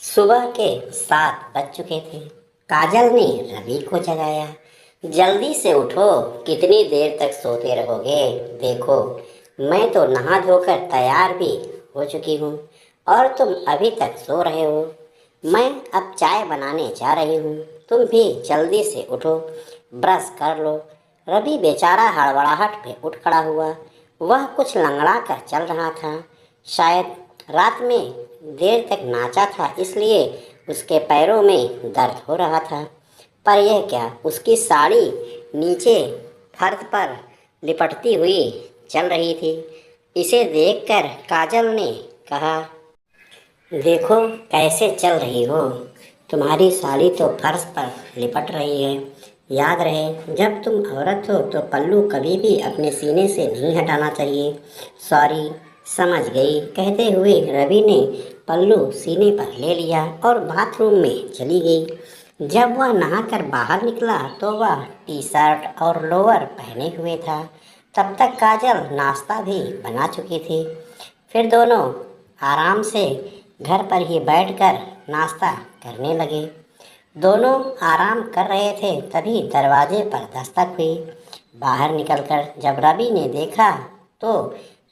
सुबह के 7 बज चुके थे। काजल ने रवि को जगाया। जल्दी से उठो, कितनी देर तक सोते रहोगे? देखो, मैं तो नहा धोकर तैयार भी हो चुकी हूँ और तुम अभी तक सो रहे हो। मैं अब चाय बनाने जा रही हूँ, तुम भी जल्दी से उठो, ब्रश कर लो। रवि बेचारा हड़बड़ाहट में उठ खड़ा हुआ। वह कुछ लंगड़ा कर चल रहा था। शायद रात में देर तक नाचा था, इसलिए उसके पैरों में दर्द हो रहा था। पर यह क्या, उसकी साड़ी नीचे फर्श पर लिपटती हुई चल रही थी। इसे देखकर काजल ने कहा, देखो कैसे चल रही हो, तुम्हारी साड़ी तो फर्श पर लिपट रही है। याद रहे, जब तुम औरत हो तो पल्लू कभी भी अपने सीने से नहीं हटाना चाहिए। सॉरी, समझ गई, कहते हुए रवि ने पल्लू सीने पर ले लिया और बाथरूम में चली गई। जब वह नहाकर बाहर निकला तो वह टी शर्ट और लोअर पहने हुए था। तब तक काजल नाश्ता भी बना चुकी थी। फिर दोनों आराम से घर पर ही बैठकर नाश्ता करने लगे। दोनों आराम कर रहे थे, तभी दरवाजे पर दस्तक हुई। बाहर निकलकर जब रवि ने देखा तो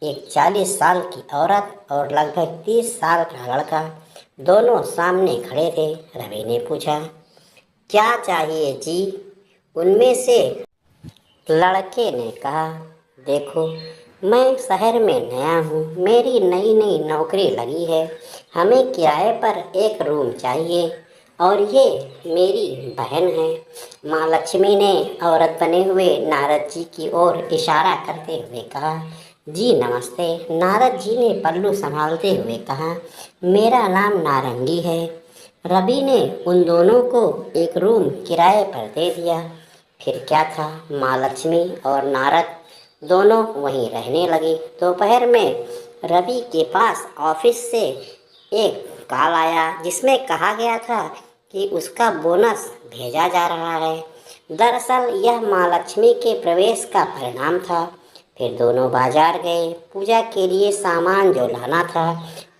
एक 40 साल की औरत और लगभग 30 साल का लड़का दोनों सामने खड़े थे। रवि ने पूछा, क्या चाहिए जी? उनमें से लड़के ने कहा, देखो, मैं शहर में नया हूँ, मेरी नई नई नौकरी लगी है, हमें किराए पर एक रूम चाहिए और ये मेरी बहन है। माँ लक्ष्मी ने औरत बने हुए नारद जी की ओर इशारा करते हुए कहा, जी नमस्ते। नारद जी ने पल्लू संभालते हुए कहा, मेरा नाम नारंगी है। रवि ने उन दोनों को एक रूम किराए पर दे दिया। फिर क्या था, माँ लक्ष्मी और नारद दोनों वहीं रहने लगे। दोपहर में रवि के पास ऑफिस से एक कॉल आया जिसमें कहा गया था कि उसका बोनस भेजा जा रहा है। दरअसल यह माँ लक्ष्मी के प्रवेश का परिणाम था। फिर दोनों बाजार गए। पूजा के लिए सामान जो लाना था,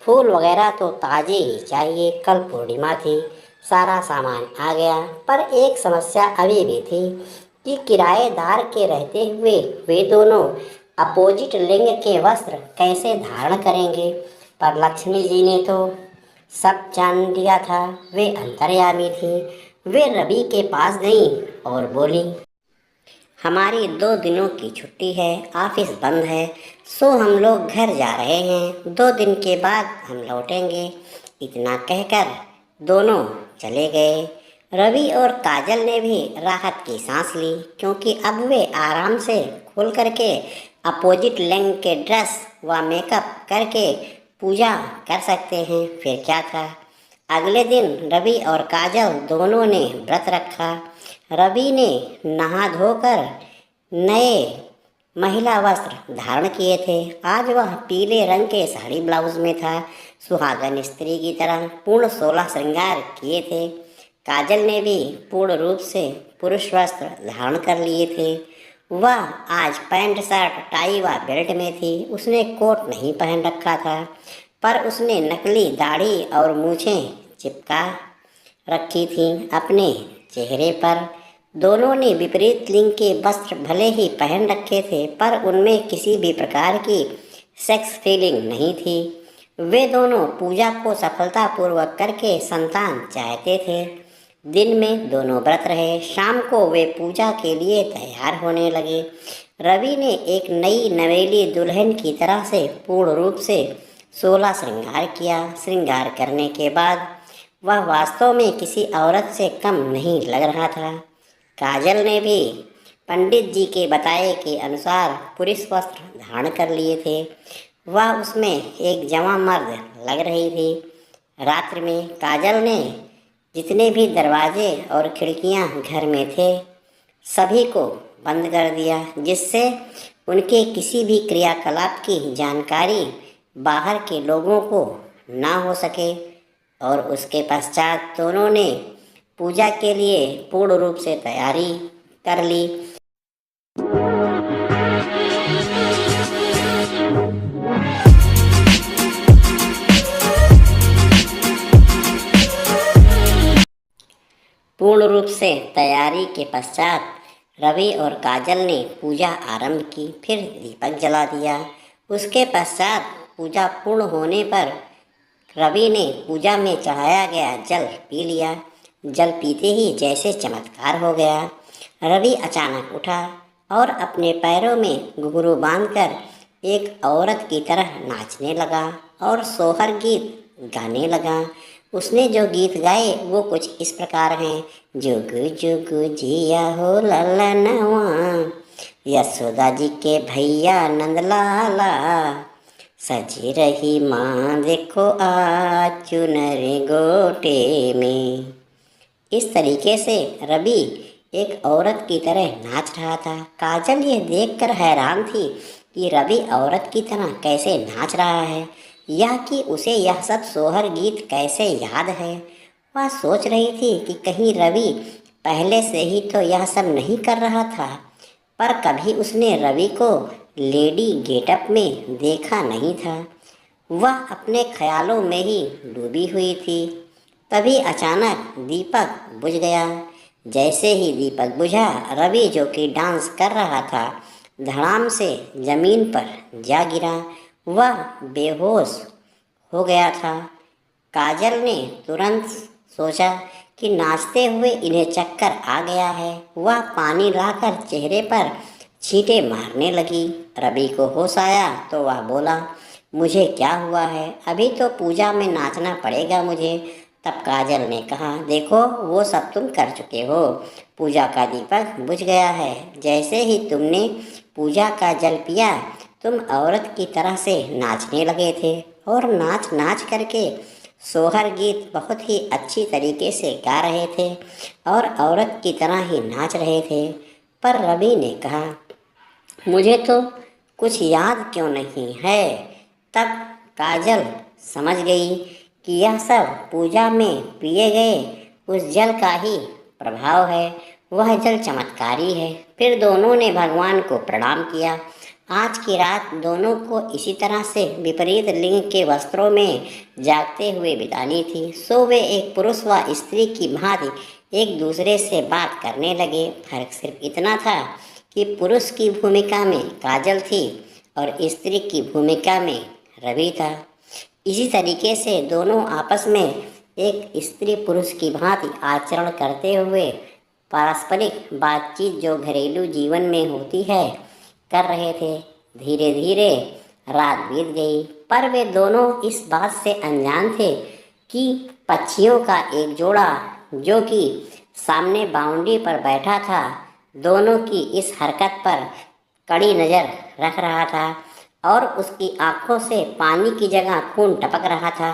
फूल वगैरह तो ताज़े ही चाहिए, कल पूर्णिमा थी। सारा सामान आ गया, पर एक समस्या अभी भी थी कि किराएदार के रहते हुए वे दोनों अपोजिट लिंग के वस्त्र कैसे धारण करेंगे। पर लक्ष्मी जी ने तो सब जान लिया था, वे अंतर्यामी थी। वे रवि के पास गईं और बोली, हमारी 2 दिनों की छुट्टी है, ऑफिस बंद है, सो हम लोग घर जा रहे हैं, 2 दिन के बाद हम लौटेंगे। इतना कहकर दोनों चले गए। रवि और काजल ने भी राहत की सांस ली, क्योंकि अब वे आराम से खोल करके अपोजिट लिंग के ड्रेस व मेकअप करके पूजा कर सकते हैं। फिर क्या था, अगले दिन रवि और काजल दोनों ने व्रत रखा। रवि ने नहा धोकर नए महिला वस्त्र धारण किए थे। आज वह पीले रंग के साड़ी ब्लाउज में था, सुहागन स्त्री की तरह पूर्ण 16 श्रृंगार किए थे। काजल ने भी पूर्ण रूप से पुरुष वस्त्र धारण कर लिए थे। वह आज पैंट शर्ट टाई व बेल्ट में थी। उसने कोट नहीं पहन रखा था, पर उसने नकली दाढ़ी और मूछें चिपका रखी थी अपने चेहरे पर। दोनों ने विपरीत लिंग के वस्त्र भले ही पहन रखे थे, पर उनमें किसी भी प्रकार की सेक्स फीलिंग नहीं थी। वे दोनों पूजा को सफलतापूर्वक करके संतान चाहते थे। दिन में दोनों व्रत रहे। शाम को वे पूजा के लिए तैयार होने लगे। रवि ने एक नई नवेली दुल्हन की तरह से पूर्ण रूप से 16 श्रृंगार किया। श्रृंगार करने के बाद वह वास्तव में किसी औरत से कम नहीं लग रहा था। काजल ने भी पंडित जी के बताए के अनुसार पुरुष वस्त्र धारण कर लिए थे। वह उसमें एक जवां मर्द लग रही थी। रात्रि में काजल ने जितने भी दरवाजे और खिड़कियां घर में थे, सभी को बंद कर दिया, जिससे उनके किसी भी क्रियाकलाप की जानकारी बाहर के लोगों को ना हो सके। और उसके पश्चात दोनों ने पूजा के लिए पूर्ण रूप से तैयारी कर ली। पूर्ण रूप से तैयारी के पश्चात रवि और काजल ने पूजा आरंभ की, फिर दीपक जला दिया। उसके पश्चात पूजा पूर्ण होने पर रवि ने पूजा में चढ़ाया गया जल पी लिया। जल पीते ही जैसे चमत्कार हो गया। रवि अचानक उठा और अपने पैरों में घुंघरू बांधकर एक औरत की तरह नाचने लगा और सोहर गीत गाने लगा। उसने जो गीत गाए वो कुछ इस प्रकार हैं। जुगु जुगु जिया हो ललनवा, यशोदा जी के भैया नंदलाला, सजी रही माँ देखो आज चुनर गोटे में। इस तरीके से रवि एक औरत की तरह नाच रहा था। काजल यह देखकर हैरान थी कि रवि औरत की तरह कैसे नाच रहा है, या कि उसे यह सब सोहर गीत कैसे याद है। वह सोच रही थी कि कहीं रवि पहले से ही तो यह सब नहीं कर रहा था, पर कभी उसने रवि को लेडी गेटअप में देखा नहीं था। वह अपने ख्यालों में ही डूबी हुई थी। तभी अचानक दीपक बुझ गया। जैसे ही दीपक बुझा, रवि जो कि डांस कर रहा था धड़ाम से जमीन पर जा गिरा। वह बेहोश हो गया था। काजल ने तुरंत सोचा कि नाचते हुए इन्हें चक्कर आ गया है। वह पानी लाकर चेहरे पर छींटे मारने लगी। रवि को होश आया तो वह बोला, मुझे क्या हुआ है, अभी तो पूजा में नाचना पड़ेगा मुझे। तब काजल ने कहा, देखो वो सब तुम कर चुके हो, पूजा का दीपक बुझ गया है। जैसे ही तुमने पूजा का जल पिया, तुम औरत की तरह से नाचने लगे थे और नाच नाच करके सोहर गीत बहुत ही अच्छी तरीके से गा रहे थे और औरत की तरह ही नाच रहे थे। पर रवि ने कहा, मुझे तो कुछ याद क्यों नहीं है। तब काजल समझ गई कि यह सब पूजा में पिए गए उस जल का ही प्रभाव है। वह जल चमत्कारी है। फिर दोनों ने भगवान को प्रणाम किया। आज की रात दोनों को इसी तरह से विपरीत लिंग के वस्त्रों में जागते हुए बितानी थी। सो वे एक पुरुष व स्त्री की भांति एक दूसरे से बात करने लगे। फर्क सिर्फ इतना था कि पुरुष की भूमिका में काजल थी और स्त्री की भूमिका में रवि था। इसी तरीके से दोनों आपस में एक स्त्री पुरुष की भांति आचरण करते हुए पारस्परिक बातचीत जो घरेलू जीवन में होती है कर रहे थे। धीरे धीरे रात बीत गई, पर वे दोनों इस बात से अनजान थे कि पक्षियों का एक जोड़ा जो कि सामने बाउंड्री पर बैठा था, दोनों की इस हरकत पर कड़ी नज़र रख रहा था और उसकी आंखों से पानी की जगह खून टपक रहा था।